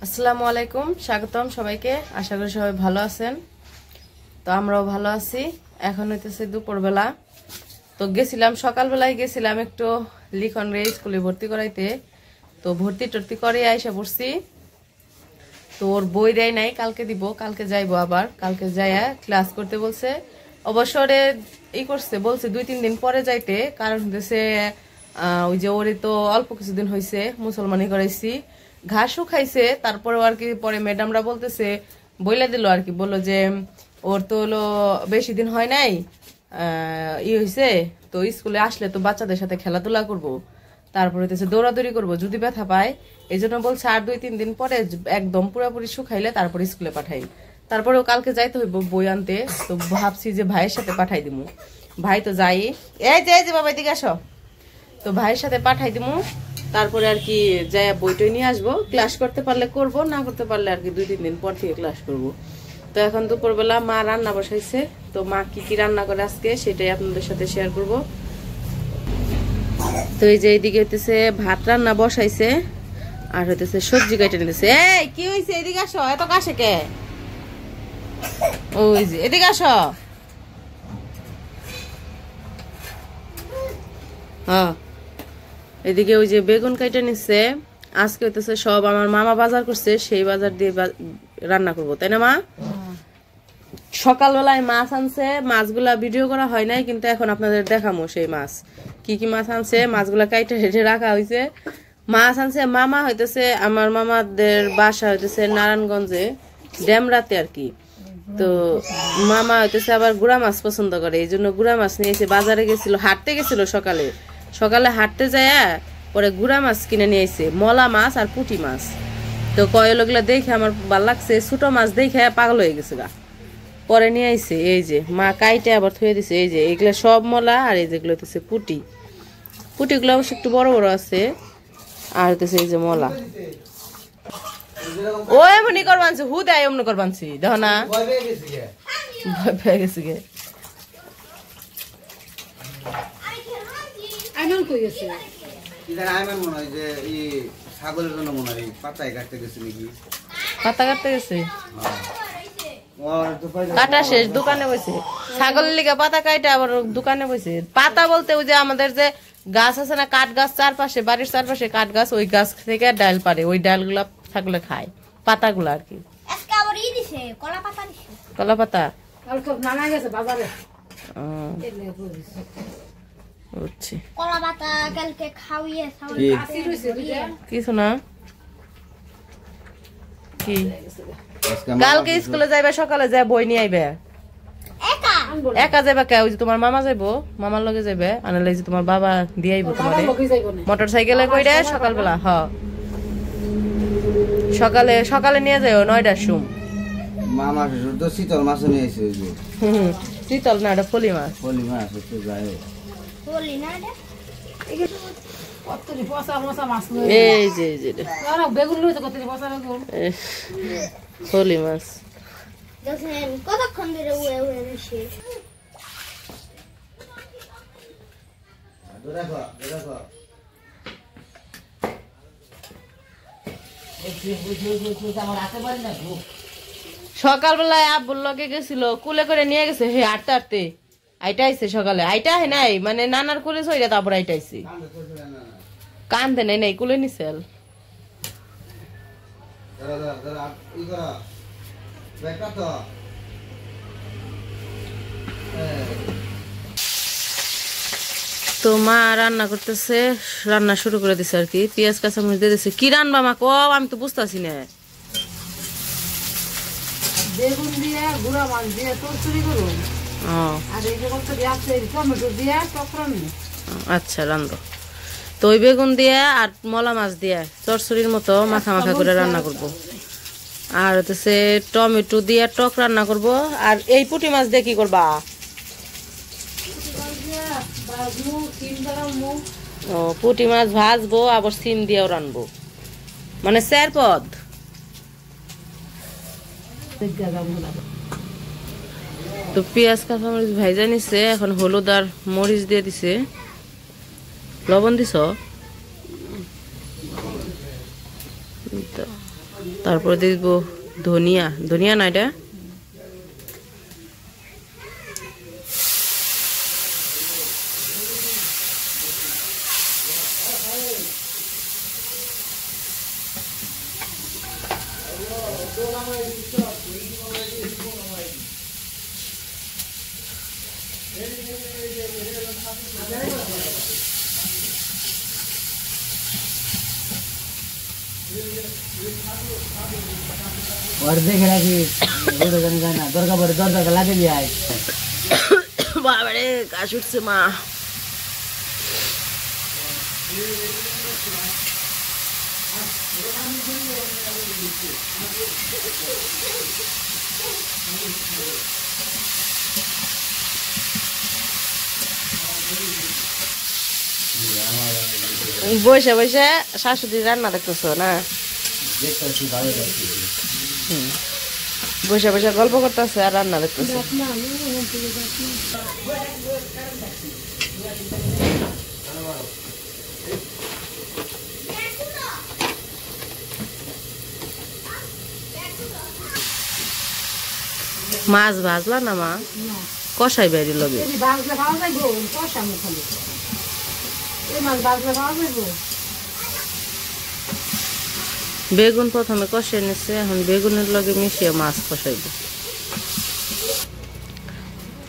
আসসালামু আলাইকুম, স্বাগতম সবাইকে। আশা করি সবাই ভালো আছেন। তো আমরাও ভালো আছি। এখন হইতেছে দুপুরবেলা। তো গেছিলাম, সকালবেলায় গেছিলাম একটু লিখন রে স্কুলে ভর্তি করাইতে। তো ভর্তি টর্তি করে আইসা পড়ছি। তো ওর বই দেয় নাই, কালকে দিব, কালকে যাইবো আবার। কালকে যাইয়া ক্লাস করতে বলছে। অবসরে করছে, বলছে 2-3 দিন পরে যাইতে। কারণ হচ্ছে ওই যে ওরে তো অল্প কিছুদিন হয়েছে মুসলমানি করাইছি, ঘাসও খাইছে। তারপরে আর কি পরে ম্যাডামরা বলতেছে, বইলা দিল আর কি, বললো যে ওর তো হলো বেশি দিন হয় নাই, হয়েছে তো স্কুলে আসলে তো বাচ্চাদের সাথে খেলাধুলা করব, তারপরে হচ্ছে দৌড়াদৌড়ি করবো, যদি ব্যথা পায়। এই জন্য বলছে আর 2-3 দিন পরে একদম পুরোপুরি শুকাইলে তারপরে স্কুলে পাঠাই। তারপরেও কালকে যাইতে হইব বই আনতে। তো ভাবছি যে ভাইয়ের সাথে পাঠাই দিমু। ভাই তো যাই, এই যে বাবা এদিকে আসো। তো ভাইয়ের সাথে পাঠাই দিমু। তারপরে আর কি যাই বইটই নিয়ে আসবো। ক্লাস করতে পারলে করব, না করতে পারলে আর কি 2-3 দিন পর থেকে ক্লাস করব। তো এখন দুপুরবেলা মা রান্না বসাইছে। তো মা কি কি রান্না করে আজকে সেটাই আপনাদের সাথে শেয়ার করব। তো এই যে এইদিকে হইতেছে ভাত রান্না বসাইছে, আর হইতেছে সবজি কাটে নিতেছে। এই কি হয়েছে, এদিকে আসো, এত কাছে কে? ওই যে এদিকে আসো। হ্যাঁ, এদিকে ওই যে বেগুন কাইটে নিচ্ছে। আজকে হইতেছে সব আমার মামা বাজার করছে, সেই বাজার দিয়ে রান্না করবো, তাই না মা? সকালবেলায় মাছ আনছে, মাছগুলা ভিডিও করা হয় নাই, কিন্তু এখন আপনাদের দেখামো সেই মাছ। কি কি মাছ আনছে, মাছগুলা কাইটে হেঁটে রাখা হয়েছে। মাছ আনছে মামা, হইতেছে আমার মামাদের বাসা হইতেছে নারায়ণগঞ্জে, ড্যামরাতে আর কি। তো মামা হইতেছে আবার গুড়া মাছ পছন্দ করে, এই জন্য গুড়া মাছ নিয়েছে। বাজারে গেছিল, হাঁটতে গেছিল সকালে সকালে হাঁটতে যায়, পরে গুড়া মাছ কিনে নিয়ে এসে, মলা মাছ আর পুঁটি মাছ। তো কয়লোগুলা দেখে আমার ভাল লাগছে, ছোট মাছ দেখে পাগল হয়ে গেছে গা। পরে নিয়ে আইছে, এই যে মা কাইটে আবার থুয়ে দিছে। এই যে এগুলা সব মলা, আর এই যেগুলো হইতেছে পুঁটি। পুঁটিগুলো অবশ্য একটু বড় বড় আছে, আর হইতেছে এই যে মলা। ও এমনি করবানছি, হু দেয় এমনি করবানছি, দেখো না ভয় পেয়ে গেছে গে। পাতা কাটতে গেছে, কাটা শেষ, দোকানে বসে ছাগলের লিগে পাতা কাটে আবার দোকানে বসে। পাতা বলতে ওই যে আমাদের যে গাছ আছে না, কাঠ গাছ, চারপাশে বাড়ির চারপাশে কাঠ গাছ, ওই গাছ থেকে ডাল পারে, ওই ডাল গুলা ছাগলে খায়, পাতাগুলো আর কি। কলা পাতা কিছু না কি, কালকে স্কুলে যাইবে, সকালে যাই বই নিয়ে আইবে। একা যাইবা কে? ওই যে তোমার মামা যাইবো, মামার লগে যাইবে, আনালে যে তোমার বাবা দিয়ে আইবো তোমার মোটর সাইকেলে কইরা সকালবেলা। হ, সকালে সকালে নিয়ে যাইও 9টার সময়। মামা শ্বশুর তো শীতল মাছ নিয়ে এসে, শীতল না, এটা ফলি মাছ। ফলি মাছ হচ্ছে যায়, এই যে ফলি মাছ। কতক্ষণ ধরে উড়ে উড়ে বেশি সকালবেলায় আব্বুর লগে গেছিল, কুলে করে নিয়ে গেছে, হে হাঁটতে হাঁটতে আইটা আইছে। সকালে আইটা হে নাই, মানে নানার কুলে সইরা তারপর আইটা আইছে। কান্দে নাই, নাই কুলে নিছেল। তো মা রান্না করতেছে, রান্না শুরু করে দিছে আর কি। পেঁয়াজ কাঁচামরিচ দিয়ে দিছে। কি রান্না মা কো, আমি তো বুঝতেছি না। বেগুন দিয়ে গুঁড়া মাছ দিয়ে তরকারি করুন, আর এই যে টমেটো দিয়ে টকরান। আচ্ছা রান্ধো। তো ওই বেগুন দিয়ে আর মলা মাছ দিয়ে চরচড়ির মতো মাখা মাখা করে রান্না করব। আর হচ্ছে টমেটো দিয়ে টক রান্না করব। আর এই পুঁটি মাছ দিয়ে কি করবা? ও, পুঁটি মাছ ভাজবো, আবার সিম দিয়েও রানবো, মানে 4 পদ। তো পেঁয়াজ কাঁচামরিচ ভাইজা নিছে, এখন হলুদ আর মরিচ দিয়ে দিছে। লবণ দিছ? তারপরে দিয়ে দিব ধনিয়া, ধনিয়া না এটা और देखे राखी रोड जाने जाना दरका पड़े दरका लागे भी आए বাবারে কাশ উঠছে মা। বসে বসে শাশুড়ি রান্না দেখতেছো না? বসে বসে গল্প করতেছে আর রান্না দেখতেছে। মাছ ভাজলা না মা? কষাই বাইরে লগে বাজলে খাওয়া যাইব, কষা মুখালি এই মাছ বাজলে খাওয়া যাইব। বেগুন প্রথমে কষিয়ে নিচ্ছে, এখন বেগুনের লগে মিশিয়ে মাছ কষাইবে।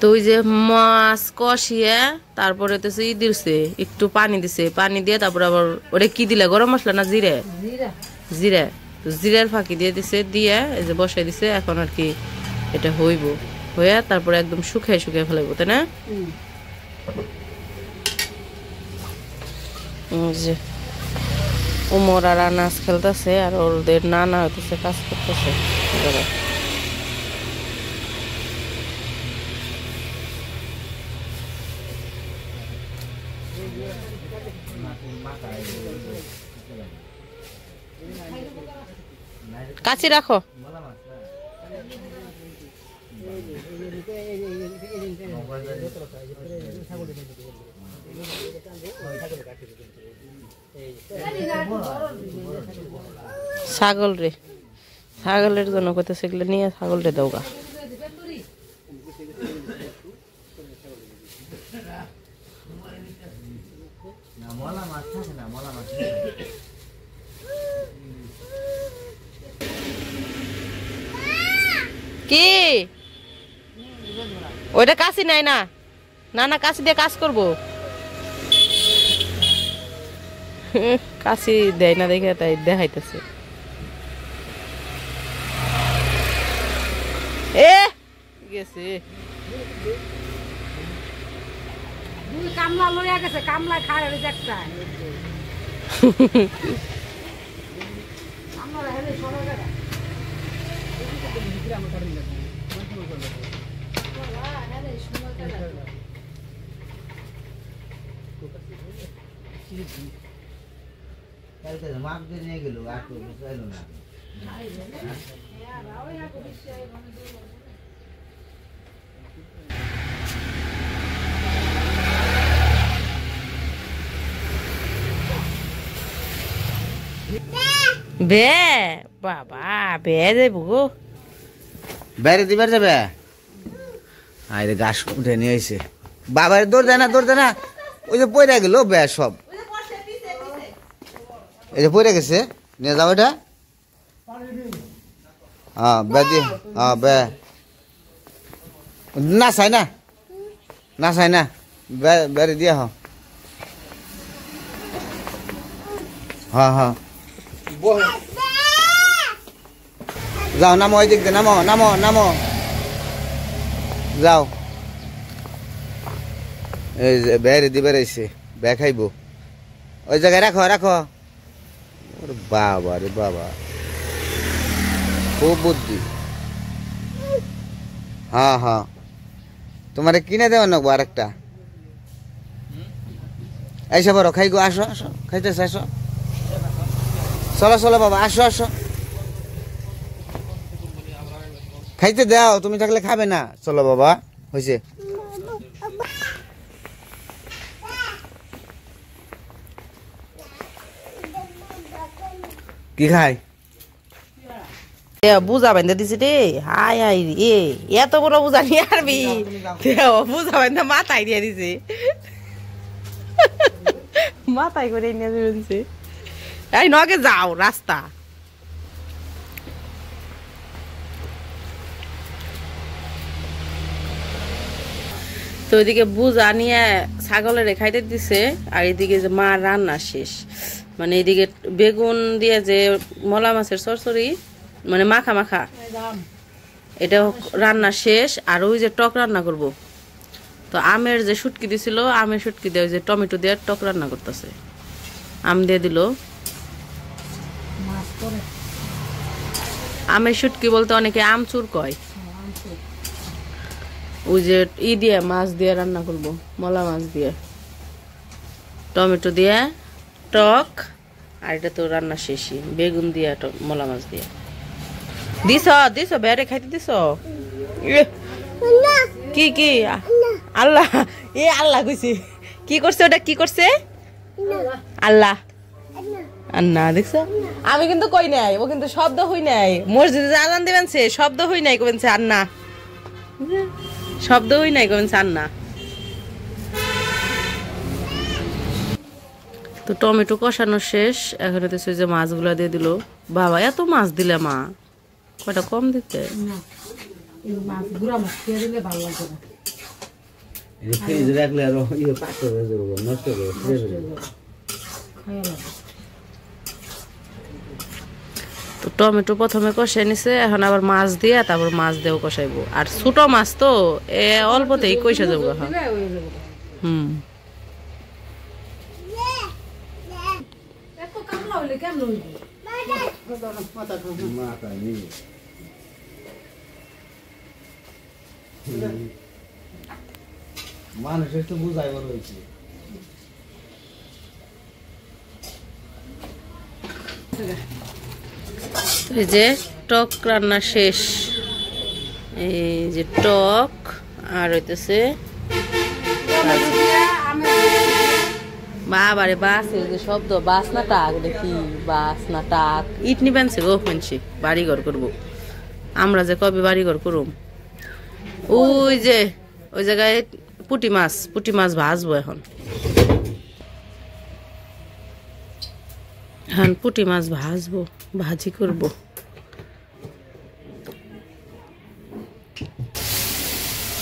তো ওই যে মাছ কষিয়ে তারপরে তো ই দিছে, একটু পানি দিছে, পানি দিয়ে তারপরে আবার ওটা কি দিলে গরম মশলা না জিরে? জিরে, জিরের ফাঁকি দিয়ে দিছে, দিয়ে এই যে বসাই দিছে। এখন আর কি এটা হইব, হয়ে তারপরে একদম শুকাই শুকাই ফেলাইব, তাই না? যে উমর আর আনাজ খেলতেছে আর ওদের নানা হইতেছে কাজ করতেছে। কাছি রাখো। ছাগল রে, ছাগলের জন্য কইতেছে এগুলো নিয়ে ছাগল রে দাও গা। কি ওইটা কাশি নাই না? না না কাশি দিয়ে কাজ করবো। কাশি দেয় না দেখে তাই দেখাইতেছে। এ গেছে কামলা লইয়া গেছে, কামলা খায় ওই একটা আমরা হেলে সরা গেলা মাপ দিয়ে নিয়ে গেল আর তো বুঝাইলো না। বে বাবা বে যাইব গো, বাইরে দিবার যাবে। আরে গাছ উঠে নিয়ে আইছে বাবার, দৌড় দেয় না দৌড় দেয় না। ওই যে পড়ে গেল বে, সব এই যে পড়ে গেছে, নিয়ে যাও এটা। হ্যাঁ বে দি, হ্যাঁ বে না চাই না, না চাই না, বেড়ে দিয়া হ্যাঁ হ্যাঁ হ্যাঁ যাও নামো, ওই দিক দিয়ে নামো নামো নামো যাও। এই যে বেড়ে দিয়ে বেড়াইছে, বে খাইব, ওই জায়গায় রাখো রাখো। বাবা রে বাবা, খুব বুদ্ধি। হ্যাঁ হ্যাঁ তোমারে কিনে দেওয়া নেবো আরেকটা। এসে বড় খাই গো, আসো আসো খাইতেছে, আসো চলো চলো বাবা, আসো আসো খাইতে দাও, তুমি থাকলে খাবে না। চলো বাবা, হয়েছে। কি খাই? বুঝা বাইন্দা দিছে রে, হাই হাই রে, এত বড় বুঝা নিয়ে আরবি, বুঝা বাইন্দা মাথায় দিয়ে দিছে, মাথায় করে নিয়ে দিছে। এই নগে যাও রাস্তা। তো ওইদিকে বুঝা নিয়ে ছাগলের খাইতে দিছে, আর এদিকে যে মা রান্না শেষ, মানে এদিকে বেগুন দিয়ে যে মলা মাছের চরচড়ি, মানে মাখা মাখা, এটা রান্না শেষ। আর ওই যে টক রান্না করব, তো আমের যে শুটকি দিছিল, আমের শুটকি দিয়ে ওই যে টমেটো দিয়ে টক রান্না করতেছে, আম দিয়ে দিল। আমের শুটকি বলতে অনেকে আমচুর কয়। ওই যে দিয়ে মাছ দিয়ে রান্না করব, মলা মাছ দিয়ে টমেটো দিয়ে টক, আর এটা তো রান্না শেষই, বেগুন দিয়ে মলা মাছ দিয়ে দিছ দিছ বেড়ে খাইতে দিছ। কি কি আল্লাহ, এ আল্লাহ কইছে, কি করছে ওটা, কি করছে আল্লাহ আন্না, দেখছো আমি কিন্তু কই নাই, ও কিন্তু শব্দ হই নাই, মসজিদে আজান দিবেন সে শব্দ হই নাই, কবেন সে আন্না, শব্দ হই নাই, কবেন সে আন্না। তো টমেটো কষানো শেষ, এখন হচ্ছে যে মাছগুলা দিয়ে দিল। বাবা এত মাছ দিলে মা, কয়টা কম দিতে, তো টমেটো প্রথমে কষাই নিছে, এখন আবার মাছ দিয়ে তারপর মাছ দিয়েও কষাইবো। আর ছোট মাছ তো অল্পতেই কইসা যাবো। হুম, মানুষ একটু বুঝাই বড় হয়েছে। এই যে টক রান্না শেষ, এই যে টক আর হইতেছে বাবারে বাস, যে শব্দ বাস না টাক, দেখি বাস না টাক, ইট নিবেনছে গো মানছি, বাড়িঘর করবো আমরা, যে কবে বাড়িঘর করুম। ওই যে ওই জায়গায় পুঁটি মাছ ভাজবো এখন, হ্যাঁ পুঁটি মাছ ভাজবো, ভাজি করব।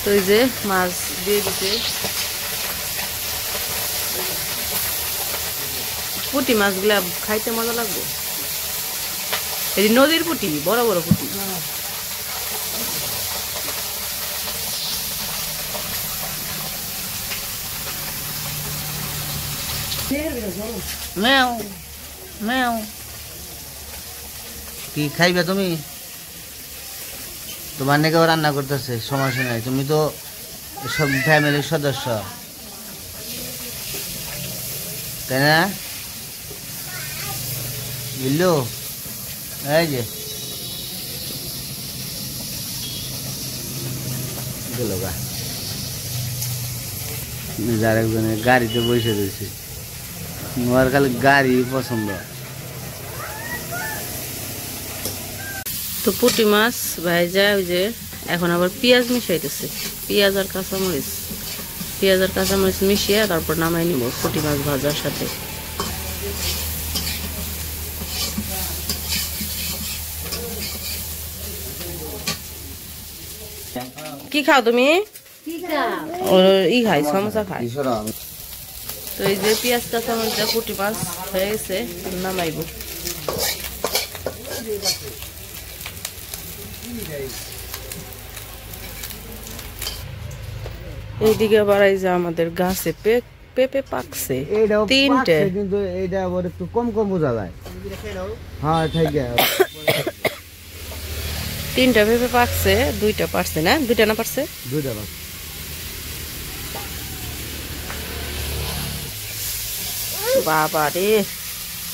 তো এই যে মাছ দিয়ে দিতে, পুঁটি মাছগুলা খাইতে মজা লাগবে, এই নদীর পুঁটি, বড় বড় পুঁটি। ম্যাও ম্যাও, কি খাইবে তুমি? তোমার নাকি রান্না করতেছে, সমস্যা নাই, তুমি তো সব ফ্যামিলির সদস্য, তাই না? বুঝলো, এই যে যার একজনের গাড়িতে বসে রয়েছে, ওর খালি গাড়ি পছন্দ। তো পুঁটি মাছ ভাইজা, ওই যে এখন আবার পেঁয়াজ মিশাইতেছে, পেঁয়াজ আর কাঁচামরিচ মিশিয়ে তারপর নামাই নিব পুঁটি মাছ ভাজার সাথে। কি খাও তুমি? খাই সমোসা খাই। তো এই যে পেঁয়াজ কাঁচামরিচ পুঁটি মাছ হয়ে গেছে, নামাইব। এইদিকে আবার এই যে আমাদের গাছে পেঁপে পাকছে তিনটে, কিন্তু এইটা আবার একটু কম কম বোঝা যায়। হ্যাঁ ঠিক আছে, তিনটা পেঁপে পাকছে, দুইটা পারছে না, দুইটা না পারছে, দুইটা পাকছে। বাবা রে,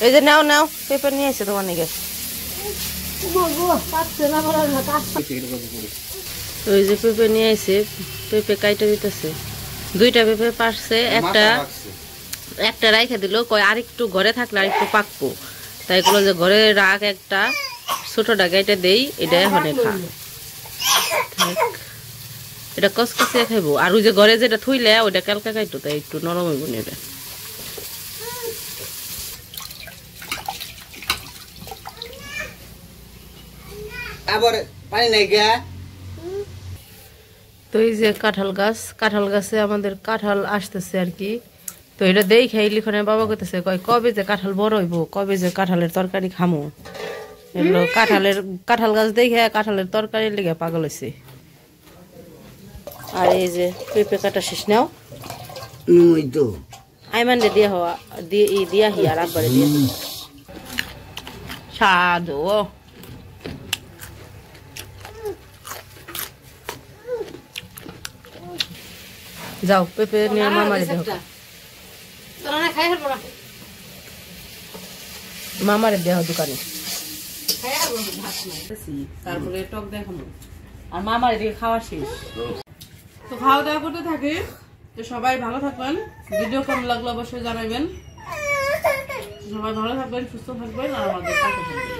এই যে নাও নাও পেঁপে নিয়ে এসে তোমার নিকে। ওই যে পেঁপে নিয়ে এসে পেঁপে কাইটে দিতেছে, দুইটা পেঁপে পারছে, একটা রাইখে দিল, কয় আরেকটু ঘরে থাকলে আরেকটু পাকবো, তাই বললো যে ঘরে রাখ একটা, ছোটটা গাইটা দেই, এটা এখন খা। এটা কসকসে খাইবো। আর ওই যে ঘরে যেটা থইলে ওইটা কালকা খাইতো, তাই একটু নরম হইব নেবে। আবার পানি নাই গা। তো এই যে কাঁঠাল গাছে আমাদের কাঁঠাল আসতেছে আর কি। তো এটা দেই খাই লিখনের বাবা কইতেছে, কয় কবে যে কাঁঠাল বড় হইব, কবে যে কাঁঠালের তরকারি খামো। এগুলো কাঁঠাল গাছ দেখে কাঁঠালের তরকারির লেগে পাগল হয়েছে। আর এই যে পেঁপে কাটা শেষ নাও, ওই তো আইমান দিয়া হওয়া দিয়া হি আর একবারে দিয়া স্বাদ। ও যাও পেঁপে নিয়ে মামারে দেহ, মামারে দেহ দোকানে। তারপরে টক দেখাবো আর মামারে দিয়ে খাওয়া শেষ। তো খাওয়া দাওয়া করতে থাকি। তো সবাই ভালো থাকবেন, ভিডিও কেমন লাগলো অবশ্যই জানাবেন। সবাই ভালো থাকবেন, সুস্থ থাকবেন আর আমাদের পাশে থাকবেন।